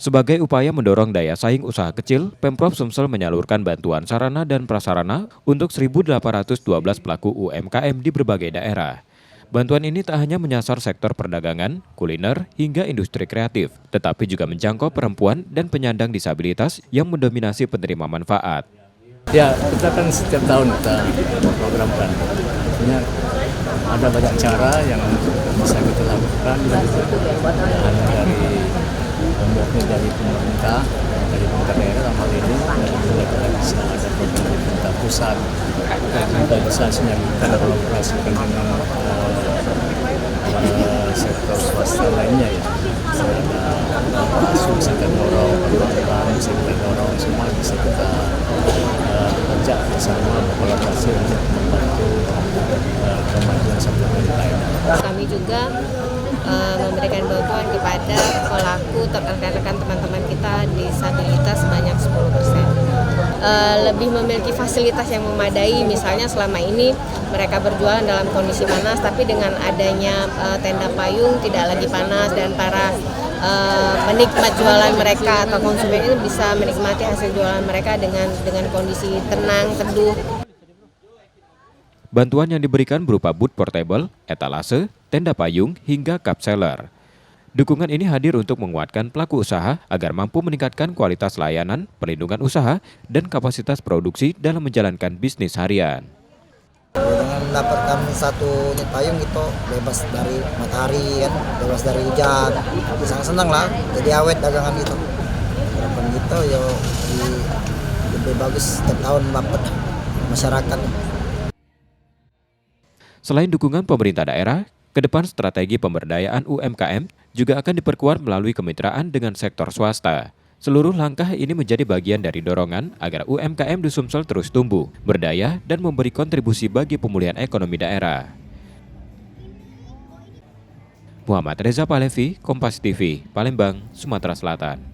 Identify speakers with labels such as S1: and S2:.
S1: Sebagai upaya mendorong daya saing usaha kecil, Pemprov Sumsel menyalurkan bantuan sarana dan prasarana untuk 1.812 pelaku UMKM di berbagai daerah. Bantuan ini tak hanya menyasar sektor perdagangan, kuliner, hingga industri kreatif, tetapi juga menjangkau perempuan dan penyandang disabilitas yang mendominasi penerima manfaat.
S2: Ya, kita kan setiap tahun kita programkan. Artinya ada banyak cara yang bisa kita lakukan, hanya dari pemerintah, dari pemerintah daerah dalam hal ini, dan juga kita bisa ada program pemerintah pusat, dan juga bisa sinergikan dan kolaborasikan dengan sektor swasta lainnya ya. Ada masuk, bisa kita dorong, bisa kita dorong, semua bisa kita kerja bersama berkolaborasi untuk membantu kemajuan satu UMKM.
S3: Kami juga memberikan bantuan kepada pelaku rekan-rekan teman-teman kita disabilitas sebanyak 10%. Lebih memiliki fasilitas yang memadai, misalnya selama ini mereka berjualan dalam kondisi panas, tapi dengan adanya tenda payung tidak lagi panas dan para penikmat jualan mereka atau konsumen ini bisa menikmati hasil jualan mereka dengan kondisi tenang, teduh.
S1: Bantuan yang diberikan berupa booth portable, etalase, tenda payung, hingga cup seller. Dukungan ini hadir untuk menguatkan pelaku usaha agar mampu meningkatkan kualitas layanan, perlindungan usaha, dan kapasitas produksi dalam menjalankan bisnis harian.
S4: Dengan mendapatkan satu unit payung gitu, bebas dari matahari kan, bebas dari hujan, sangat senang lah, jadi awet dagangan gitu. Harapan gitu ya lebih bagus setiap tahun dapat masyarakat.
S1: Selain dukungan pemerintah daerah, ke depan strategi pemberdayaan UMKM juga akan diperkuat melalui kemitraan dengan sektor swasta. Seluruh langkah ini menjadi bagian dari dorongan agar UMKM di Sumsel terus tumbuh, berdaya, dan memberi kontribusi bagi pemulihan ekonomi daerah. Muhammad Reza Palevi, Kompas TV, Palembang, Sumatera Selatan.